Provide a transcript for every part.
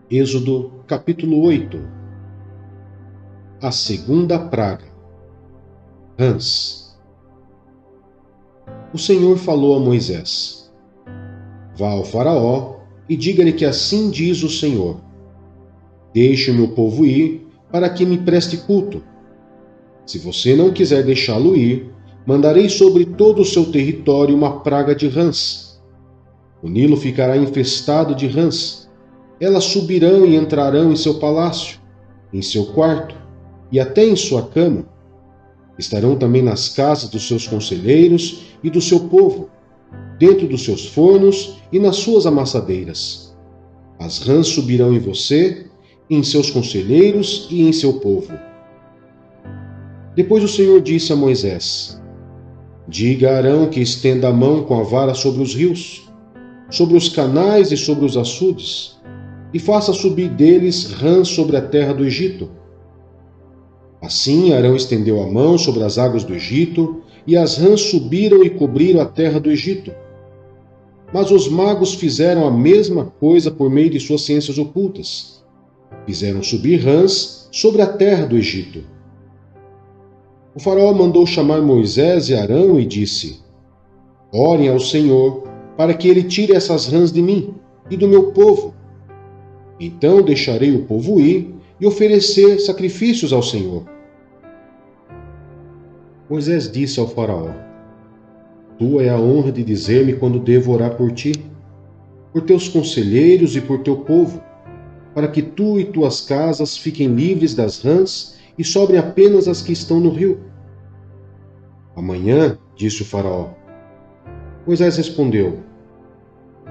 Êxodo capítulo 8. A segunda praga. Rãs. O Senhor falou a Moisés: Vá ao Faraó e diga-lhe que assim diz o Senhor: Deixe o meu povo ir, para que me preste culto. Se você não quiser deixá-lo ir, mandarei sobre todo o seu território uma praga de rãs. O Nilo ficará infestado de rãs. Elas subirão e entrarão em seu palácio, em seu quarto e até em sua cama. Estarão também nas casas dos seus conselheiros e do seu povo, dentro dos seus fornos e nas suas amassadeiras. As rãs subirão em você, em seus conselheiros e em seu povo. Depois o Senhor disse a Moisés: Diga a Arão que estenda a mão com a vara sobre os rios, sobre os canais e sobre os açudes, e faça subir deles rãs sobre a terra do Egito. Assim Arão estendeu a mão sobre as águas do Egito, e as rãs subiram e cobriram a terra do Egito. Mas os magos fizeram a mesma coisa por meio de suas ciências ocultas. Fizeram subir rãs sobre a terra do Egito. O faraó mandou chamar Moisés e Arão e disse: Orem ao Senhor, para que ele tire essas rãs de mim e do meu povo. Então deixarei o povo ir e oferecer sacrifícios ao Senhor. Moisés disse ao faraó: Tua é a honra de dizer-me quando devo orar por ti, por teus conselheiros e por teu povo, para que tu e tuas casas fiquem livres das rãs e sobrem apenas as que estão no rio. Amanhã, disse o faraó. Moisés respondeu: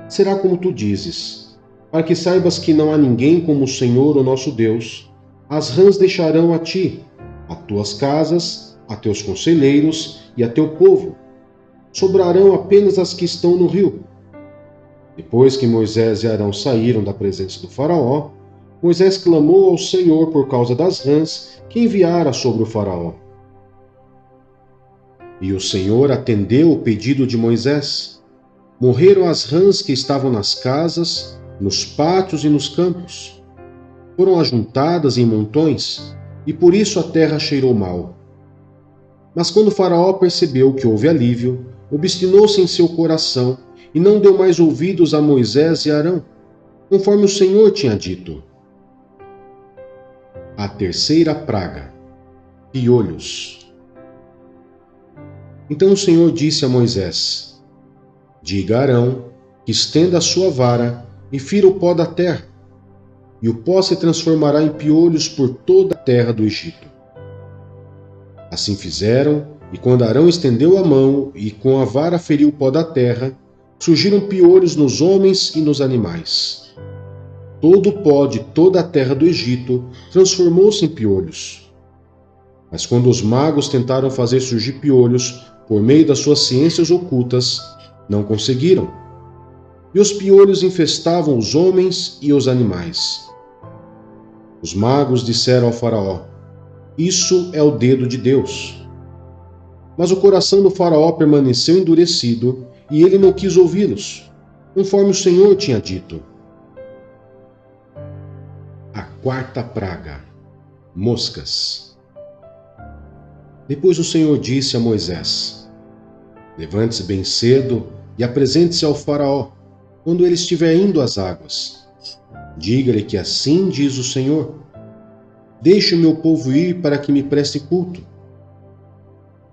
Será como tu dizes, para que saibas que não há ninguém como o Senhor, o nosso Deus. As rãs deixarão a ti, a tuas casas, a teus conselheiros e a teu povo. Sobrarão apenas as que estão no rio. Depois que Moisés e Arão saíram da presença do faraó, Moisés clamou ao Senhor por causa das rãs que enviara sobre o faraó. E o Senhor atendeu o pedido de Moisés. Morreram as rãs que estavam nas casas, nos pátios e nos campos. Foram ajuntadas em montões, e por isso a terra cheirou mal. Mas quando o faraó percebeu que houve alívio, obstinou-se em seu coração e não deu mais ouvidos a Moisés e Arão, conforme o Senhor tinha dito. A terceira praga: piolhos. Então o Senhor disse a Moisés: Diga a Arão que estenda a sua vara e fira o pó da terra, e o pó se transformará em piolhos por toda a terra do Egito. Assim fizeram, e quando Arão estendeu a mão e com a vara feriu o pó da terra, surgiram piolhos nos homens e nos animais. Todo o pó de toda a terra do Egito transformou-se em piolhos. Mas quando os magos tentaram fazer surgir piolhos por meio das suas ciências ocultas, não conseguiram. E os piolhos infestavam os homens e os animais. Os magos disseram ao faraó: Isso é o dedo de Deus. Mas o coração do faraó permaneceu endurecido e ele não quis ouvi-los, conforme o Senhor tinha dito. A quarta praga: moscas. Depois o Senhor disse a Moisés: Levante-se bem cedo e apresente-se ao faraó, quando ele estiver indo às águas. Diga-lhe que assim diz o Senhor: Deixe o meu povo ir para que me preste culto.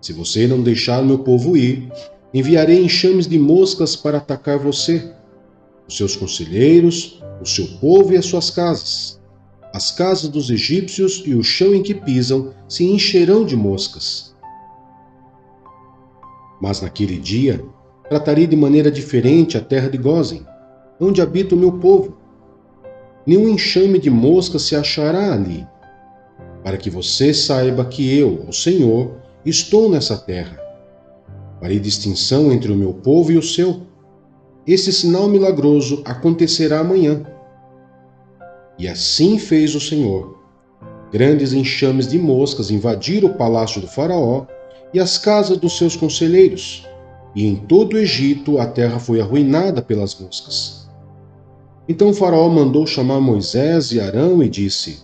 Se você não deixar o meu povo ir, enviarei enxames de moscas para atacar você, os seus conselheiros, o seu povo e as suas casas. As casas dos egípcios e o chão em que pisam se encherão de moscas. Mas naquele dia, tratarei de maneira diferente a terra de Gósen, onde habita o meu povo. Nenhum enxame de moscas se achará ali, para que você saiba que eu, o Senhor, estou nessa terra. Farei distinção entre o meu povo e o seu. Esse sinal milagroso acontecerá amanhã. E assim fez o Senhor. Grandes enxames de moscas invadiram o palácio do faraó e as casas dos seus conselheiros, e em todo o Egito a terra foi arruinada pelas moscas. Então Faraó mandou chamar Moisés e Arão e disse: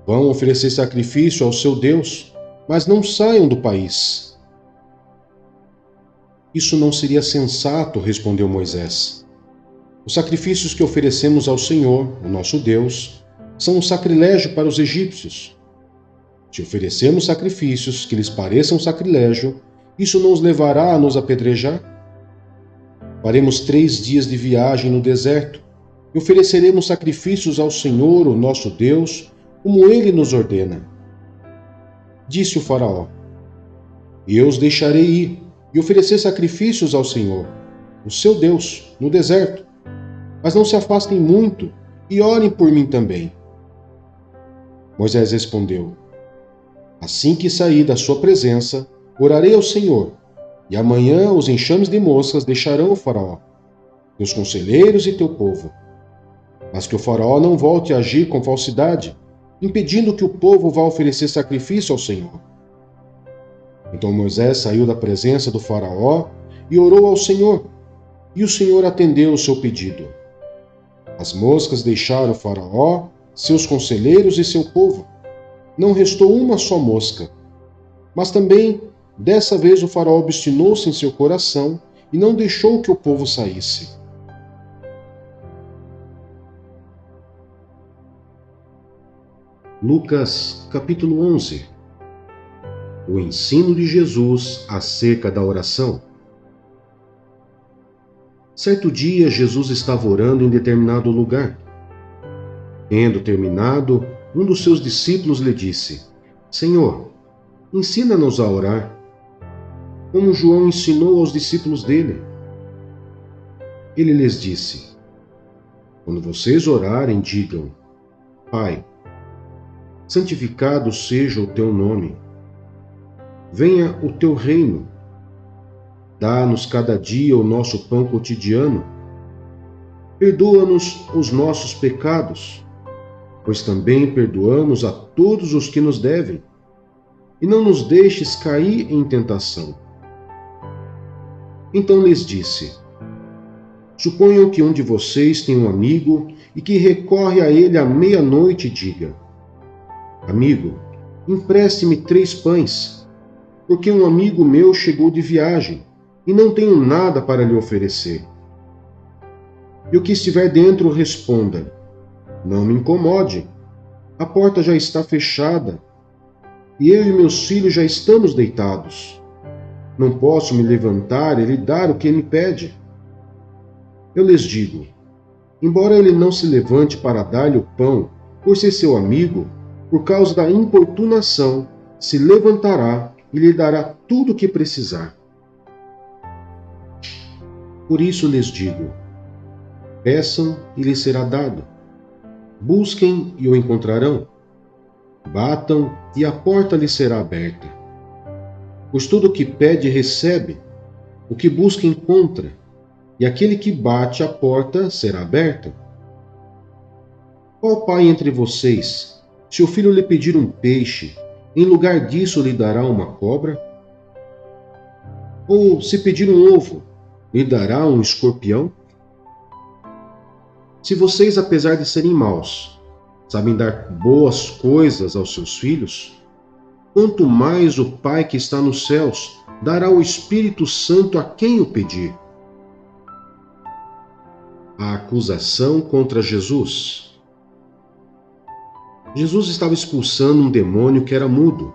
Vão oferecer sacrifício ao seu Deus, mas não saiam do país. Isso não seria sensato, respondeu Moisés. Os sacrifícios que oferecemos ao Senhor, o nosso Deus, são um sacrilégio para os egípcios. Se oferecermos sacrifícios que lhes pareçam sacrilégio, isso não os levará a nos apedrejar? Faremos 3 dias de viagem no deserto e ofereceremos sacrifícios ao Senhor, o nosso Deus, como ele nos ordena. Disse o Faraó: Eu os deixarei ir e oferecer sacrifícios ao Senhor, o seu Deus, no deserto. Mas não se afastem muito e orem por mim também. Moisés respondeu: Assim que sair da sua presença, orarei ao Senhor, e amanhã os enxames de moscas deixarão o Faraó, teus conselheiros e teu povo. Mas que o Faraó não volte a agir com falsidade, impedindo que o povo vá oferecer sacrifício ao Senhor. Então Moisés saiu da presença do Faraó e orou ao Senhor, e o Senhor atendeu o seu pedido. As moscas deixaram o Faraó, seus conselheiros e seu povo. Não restou uma só mosca. Mas também, dessa vez, o Faraó obstinou-se em seu coração e não deixou que o povo saísse. Lucas, capítulo 11. O ensino de Jesus acerca da oração. Certo dia, Jesus estava orando em determinado lugar. Tendo terminado, um dos seus discípulos lhe disse: Senhor, ensina-nos a orar, como João ensinou aos discípulos dele. Ele lhes disse: Quando vocês orarem, digam: Pai, santificado seja o teu nome. Venha o teu reino. Dá-nos cada dia o nosso pão cotidiano. Perdoa-nos os nossos pecados, pois também perdoamos a todos os que nos devem. E não nos deixes cair em tentação. Então lhes disse: Suponham que um de vocês tem um amigo e que recorre a ele à meia-noite e diga: Amigo, empreste-me 3 pães, porque um amigo meu chegou de viagem e não tenho nada para lhe oferecer. E o que estiver dentro responda: Não me incomode, a porta já está fechada e eu e meus filhos já estamos deitados. Não posso me levantar e lhe dar o que me pede. Eu lhes digo: embora ele não se levante para dar-lhe o pão, por ser seu amigo, por causa da importunação, se levantará e lhe dará tudo o que precisar. Por isso lhes digo: peçam e lhes será dado. Busquem e o encontrarão. Batam e a porta lhes será aberta. Pois todo o que pede recebe, o que busca encontra, e aquele que bate a porta será aberta. Qual pai entre vocês, se o filho lhe pedir um peixe, em lugar disso lhe dará uma cobra? Ou se pedir um ovo, lhe dará um escorpião? Se vocês, apesar de serem maus, sabem dar boas coisas aos seus filhos, quanto mais o Pai que está nos céus dará o Espírito Santo a quem o pedir. A acusação contra Jesus. Jesus estava expulsando um demônio que era mudo.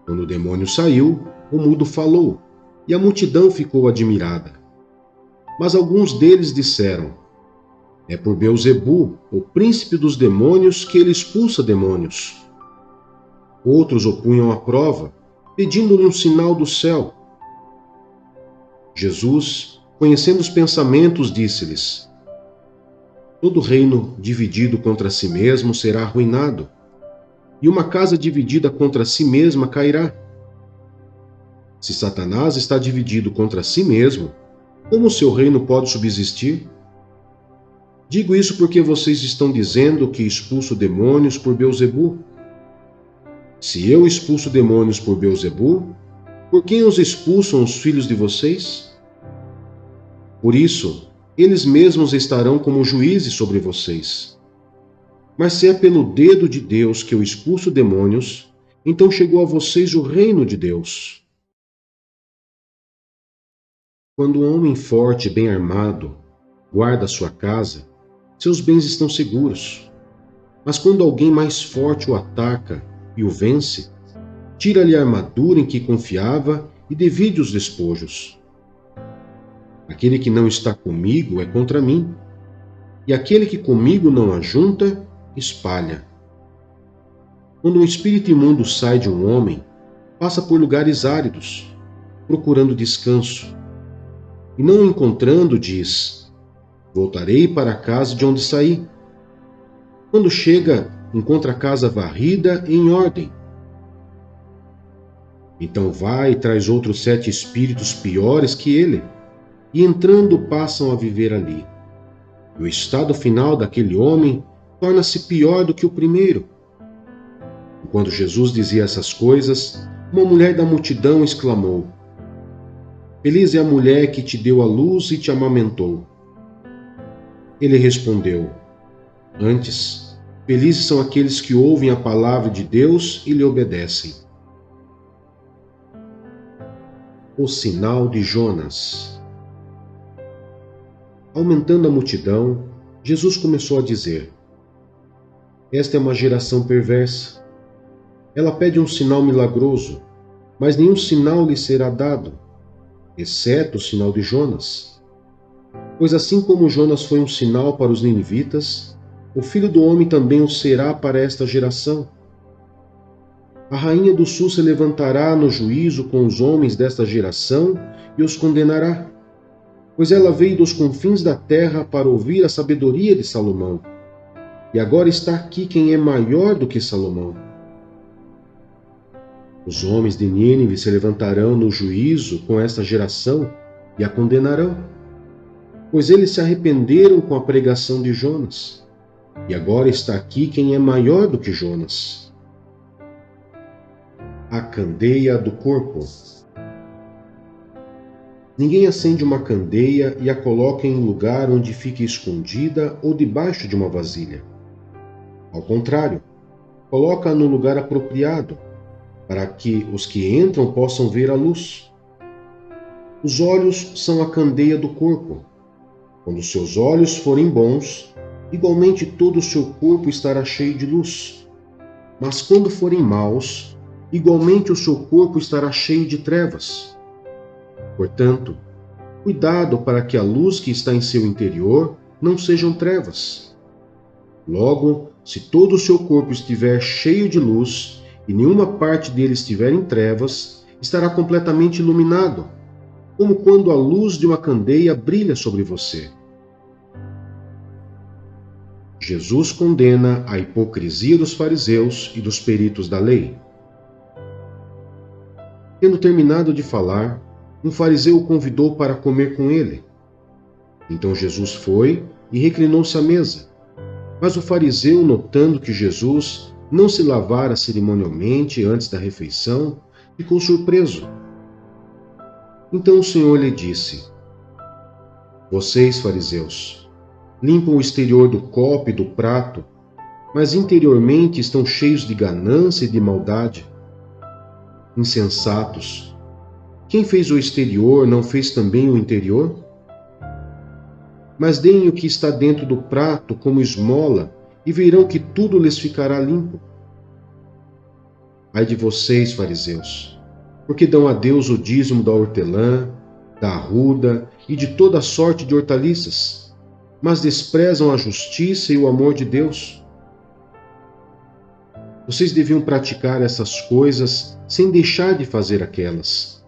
Quando o demônio saiu, o mudo falou, e a multidão ficou admirada. Mas alguns deles disseram: é por Beelzebu, o príncipe dos demônios, que ele expulsa demônios. Outros o punham à prova, pedindo-lhe um sinal do céu. Jesus, conhecendo os pensamentos, disse-lhes: todo reino dividido contra si mesmo será arruinado, e uma casa dividida contra si mesma cairá. Se Satanás está dividido contra si mesmo, como o seu reino pode subsistir? Digo isso porque vocês estão dizendo que expulso demônios por Beelzebu. Se eu expulso demônios por Beelzebu, por quem os expulsam os filhos de vocês? Por isso, eles mesmos estarão como juízes sobre vocês. Mas se é pelo dedo de Deus que eu expulso demônios, então chegou a vocês o reino de Deus. Quando um homem forte e bem armado guarda sua casa, seus bens estão seguros. Mas quando alguém mais forte o ataca e o vence, tira-lhe a armadura em que confiava e divide os despojos. Aquele que não está comigo é contra mim, e aquele que comigo não ajunta, espalha. Quando um espírito imundo sai de um homem, passa por lugares áridos, procurando descanso, e não o encontrando, diz: voltarei para a casa de onde saí. Quando chega, encontra a casa varrida e em ordem. Então vai e traz outros 7 espíritos piores que ele, e entrando passam a viver ali. E o estado final daquele homem torna-se pior do que o primeiro. Enquanto Jesus dizia essas coisas, uma mulher da multidão exclamou: Feliz é a mulher que te deu à luz e te amamentou. Ele respondeu: Antes, felizes são aqueles que ouvem a palavra de Deus e lhe obedecem. O sinal de Jonas. Aumentando a multidão, Jesus começou a dizer: Esta é uma geração perversa. Ela pede um sinal milagroso, mas nenhum sinal lhe será dado, exceto o sinal de Jonas. Pois assim como Jonas foi um sinal para os ninivitas, o Filho do Homem também o será para esta geração. A rainha do sul se levantará no juízo com os homens desta geração e os condenará, pois ela veio dos confins da terra para ouvir a sabedoria de Salomão. E agora está aqui quem é maior do que Salomão. Os homens de Nínive se levantarão no juízo com esta geração e a condenarão, pois eles se arrependeram com a pregação de Jonas. E agora está aqui quem é maior do que Jonas. A candeia do corpo. Ninguém acende uma candeia e a coloca em um lugar onde fique escondida ou debaixo de uma vasilha. Ao contrário, coloca-a no lugar apropriado, para que os que entram possam ver a luz. Os olhos são a candeia do corpo. Quando seus olhos forem bons, igualmente todo o seu corpo estará cheio de luz. Mas quando forem maus, igualmente o seu corpo estará cheio de trevas. Portanto, cuidado para que a luz que está em seu interior não sejam trevas. Logo, se todo o seu corpo estiver cheio de luz e nenhuma parte dele estiver em trevas, estará completamente iluminado, como quando a luz de uma candeia brilha sobre você. Jesus condena a hipocrisia dos fariseus e dos peritos da lei. Tendo terminado de falar, um fariseu o convidou para comer com ele. Então Jesus foi e reclinou-se à mesa. Mas o fariseu, notando que Jesus não se lavara cerimonialmente antes da refeição, ficou surpreso. Então o Senhor lhe disse: Vocês, fariseus, limpam o exterior do copo e do prato, mas interiormente estão cheios de ganância e de maldade. Insensatos! Quem fez o exterior não fez também o interior? Mas deem o que está dentro do prato como esmola e verão que tudo lhes ficará limpo. Ai de vocês, fariseus, porque dão a Deus o dízimo da hortelã, da arruda e de toda sorte de hortaliças, mas desprezam a justiça e o amor de Deus. Vocês deviam praticar essas coisas sem deixar de fazer aquelas.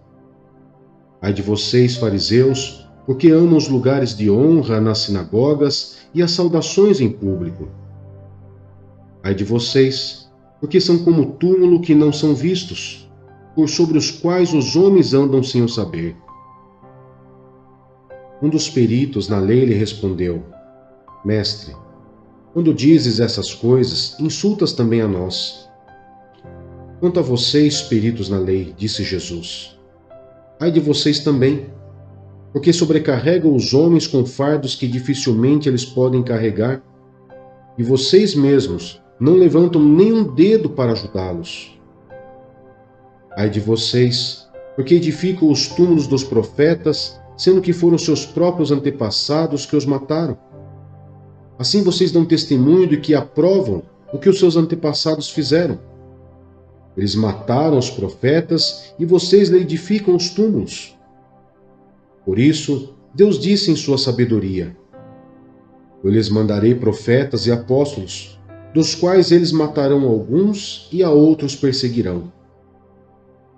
Ai de vocês, fariseus, porque amam os lugares de honra nas sinagogas e as saudações em público. Ai de vocês, porque são como túmulo que não são vistos, por sobre os quais os homens andam sem o saber. Um dos peritos na lei lhe respondeu: Mestre, quando dizes essas coisas, insultas também a nós. Quanto a vocês, peritos na lei, disse Jesus, ai de vocês também, porque sobrecarregam os homens com fardos que dificilmente eles podem carregar, e vocês mesmos não levantam nem um dedo para ajudá-los. Ai de vocês, porque edificam os túmulos dos profetas, sendo que foram seus próprios antepassados que os mataram. Assim vocês dão testemunho de que aprovam o que os seus antepassados fizeram. Eles mataram os profetas e vocês lhe edificam os túmulos. Por isso, Deus disse em sua sabedoria: Eu lhes mandarei profetas e apóstolos, dos quais eles matarão alguns e a outros perseguirão.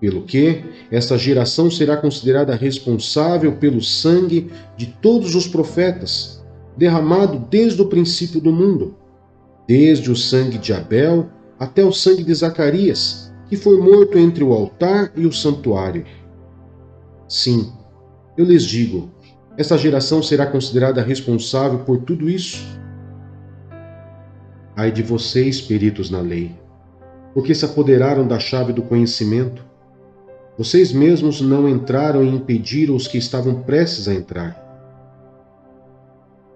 Pelo que, esta geração será considerada responsável pelo sangue de todos os profetas, derramado desde o princípio do mundo, desde o sangue de Abel até o sangue de Zacarias, que foi morto entre o altar e o santuário. Sim, eu lhes digo, esta geração será considerada responsável por tudo isso. Ai de vocês, peritos na lei, porque se apoderaram da chave do conhecimento. Vocês mesmos não entraram e impediram os que estavam prestes a entrar.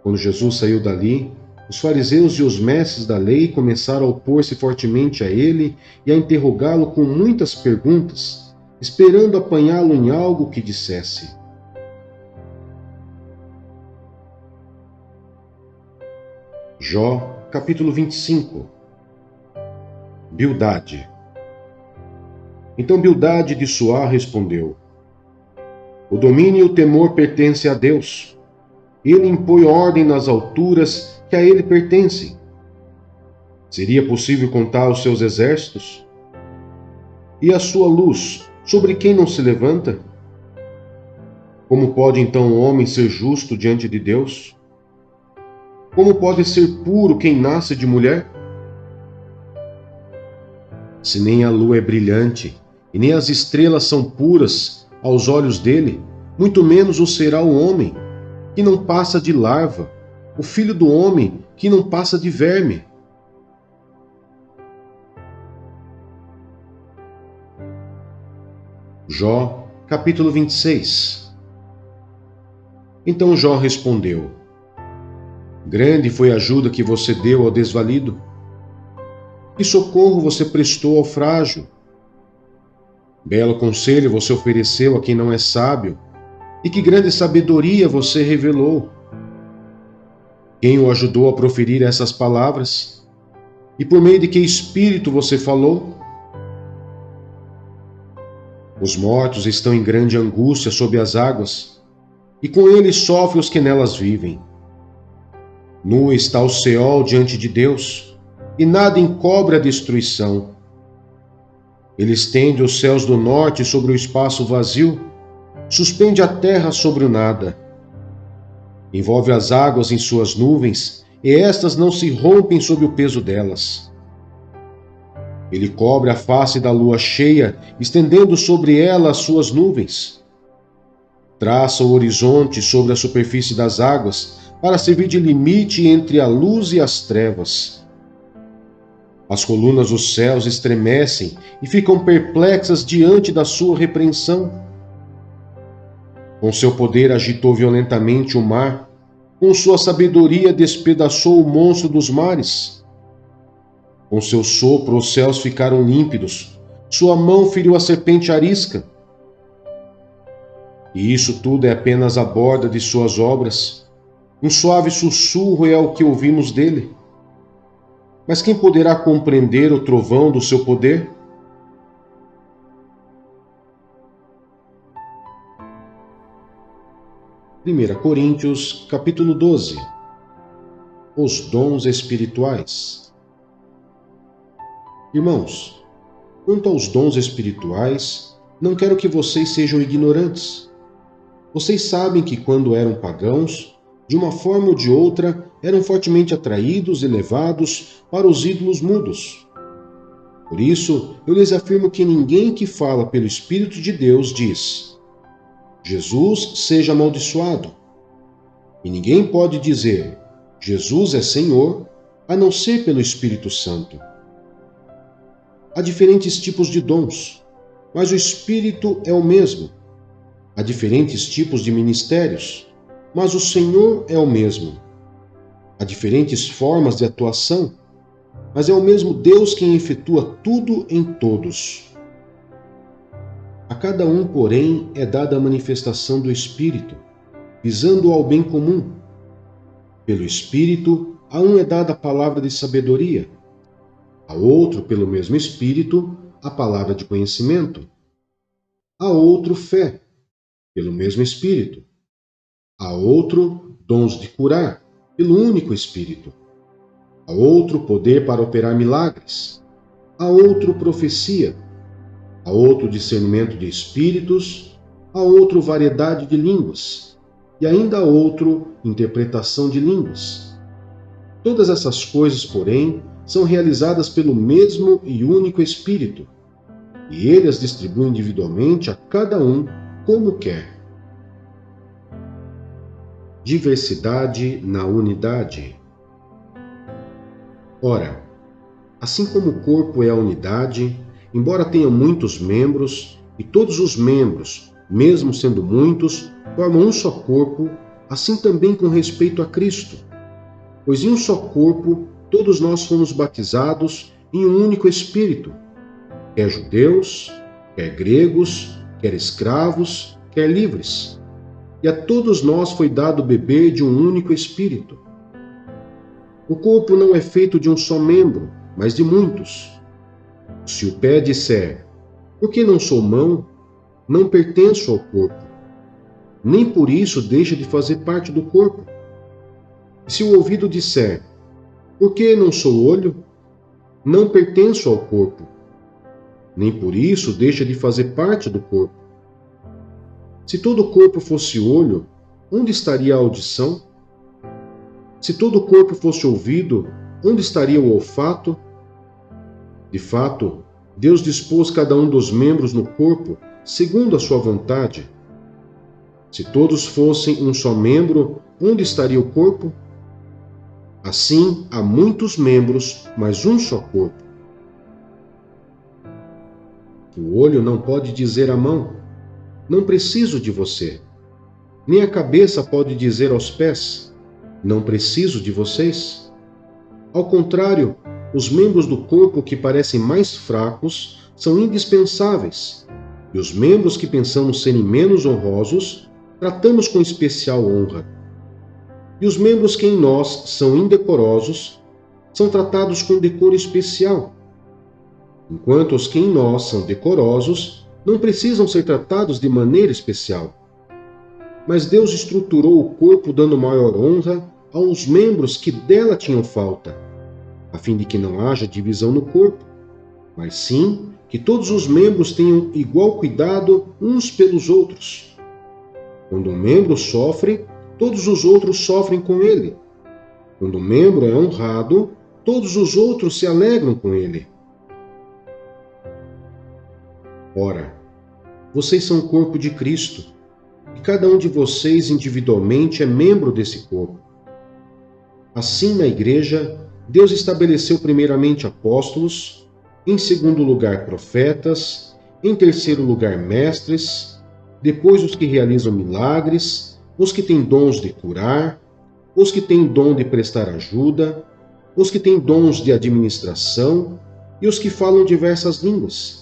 Quando Jesus saiu dali, os fariseus e os mestres da lei começaram a opor-se fortemente a ele e a interrogá-lo com muitas perguntas, esperando apanhá-lo em algo que dissesse. Jó, capítulo 25. Bildade. Então Bildade de Suá respondeu: O domínio e o temor pertencem a Deus. Ele impõe ordem nas alturas que a ele pertencem. Seria possível contar os seus exércitos? E a sua luz, sobre quem não se levanta? Como pode então o homem ser justo diante de Deus? Como pode ser puro quem nasce de mulher? Se nem a lua é brilhante, e nem as estrelas são puras aos olhos dele, muito menos o será o homem, que não passa de larva, o filho do homem, que não passa de verme. Jó, capítulo 26. Então Jó respondeu: Grande foi a ajuda que você deu ao desvalido. Que socorro você prestou ao frágil. Belo conselho você ofereceu a quem não é sábio, e que grande sabedoria você revelou. Quem o ajudou a proferir essas palavras? E por meio de que espírito você falou? Os mortos estão em grande angústia sob as águas, e com eles sofrem os que nelas vivem. Nu está o Seol diante de Deus, e nada encobre a destruição. Ele estende os céus do norte sobre o espaço vazio, suspende a terra sobre o nada. Envolve as águas em suas nuvens, e estas não se rompem sob o peso delas. Ele cobre a face da lua cheia, estendendo sobre ela as suas nuvens. Traça o horizonte sobre a superfície das águas, para servir de limite entre a luz e as trevas. As colunas dos céus estremecem e ficam perplexas diante da sua repreensão. Com seu poder agitou violentamente o mar, com sua sabedoria despedaçou o monstro dos mares. Com seu sopro os céus ficaram límpidos, sua mão feriu a serpente arisca. E isso tudo é apenas a borda de suas obras. Um suave sussurro é o que ouvimos dele. Mas quem poderá compreender o trovão do seu poder? Primeira Coríntios, capítulo 12. Os dons espirituais. Irmãos, quanto aos dons espirituais, não quero que vocês sejam ignorantes. Vocês sabem que quando eram pagãos, de uma forma ou de outra, eram fortemente atraídos e levados para os ídolos mudos. Por isso, eu lhes afirmo que ninguém que fala pelo Espírito de Deus diz: Jesus seja amaldiçoado. E ninguém pode dizer: Jesus é Senhor, a não ser pelo Espírito Santo. Há diferentes tipos de dons, mas o Espírito é o mesmo. Há diferentes tipos de ministérios, mas o Senhor é o mesmo. Há diferentes formas de atuação, mas é o mesmo Deus quem efetua tudo em todos. A cada um, porém, é dada a manifestação do Espírito, visando ao bem comum. Pelo Espírito, a um é dada a palavra de sabedoria, a outro, pelo mesmo Espírito, a palavra de conhecimento, a outro, fé, pelo mesmo Espírito, a outro, dons de curar, pelo único Espírito, a outro, poder para operar milagres, a outro, profecia, a outro, discernimento de espíritos, a outro, variedade de línguas, e ainda a outro, interpretação de línguas. Todas essas coisas, porém, são realizadas pelo mesmo e único Espírito, e ele as distribui individualmente a cada um como quer. Diversidade na unidade. Ora, assim como o corpo é a unidade, embora tenha muitos membros, e todos os membros, mesmo sendo muitos, formam um só corpo, assim também com respeito a Cristo. Pois em um só corpo, todos nós fomos batizados em um único Espírito, quer judeus, quer gregos, quer escravos, quer livres. E a todos nós foi dado beber de um único Espírito. O corpo não é feito de um só membro, mas de muitos. Se o pé disser, por que não sou mão, não pertenço ao corpo, nem por isso deixa de fazer parte do corpo. E se o ouvido disser, por que não sou olho, não pertenço ao corpo, nem por isso deixa de fazer parte do corpo. Se todo o corpo fosse olho, onde estaria a audição? Se todo o corpo fosse ouvido, onde estaria o olfato? De fato, Deus dispôs cada um dos membros no corpo segundo a sua vontade. Se todos fossem um só membro, onde estaria o corpo? Assim, há muitos membros, mas um só corpo. O olho não pode dizer à mão, não preciso de você. Nem a cabeça pode dizer aos pés, não preciso de vocês. Ao contrário, os membros do corpo que parecem mais fracos são indispensáveis, e os membros que pensamos serem menos honrosos, tratamos com especial honra. E os membros que em nós são indecorosos, são tratados com decoro especial, enquanto os que em nós são decorosos não precisam ser tratados de maneira especial. Mas Deus estruturou o corpo dando maior honra aos membros que dela tinham falta, a fim de que não haja divisão no corpo, mas sim que todos os membros tenham igual cuidado uns pelos outros. Quando um membro sofre, todos os outros sofrem com ele. Quando um membro é honrado, todos os outros se alegram com ele. Ora, vocês são o corpo de Cristo, e cada um de vocês individualmente é membro desse corpo. Assim, na Igreja, Deus estabeleceu primeiramente apóstolos, em segundo lugar profetas, em terceiro lugar mestres, depois os que realizam milagres, os que têm dons de curar, os que têm dom de prestar ajuda, os que têm dons de administração e os que falam diversas línguas.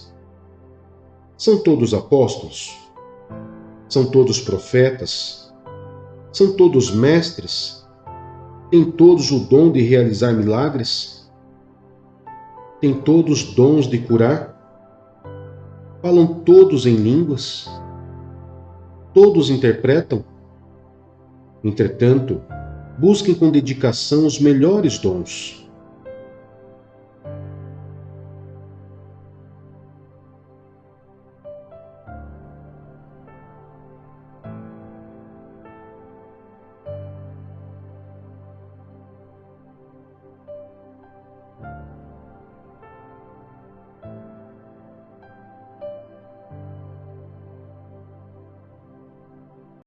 São todos apóstolos? São todos profetas? São todos mestres? Têm todos o dom de realizar milagres? Têm todos dons de curar? Falam todos em línguas? Todos interpretam? Entretanto, busquem com dedicação os melhores dons.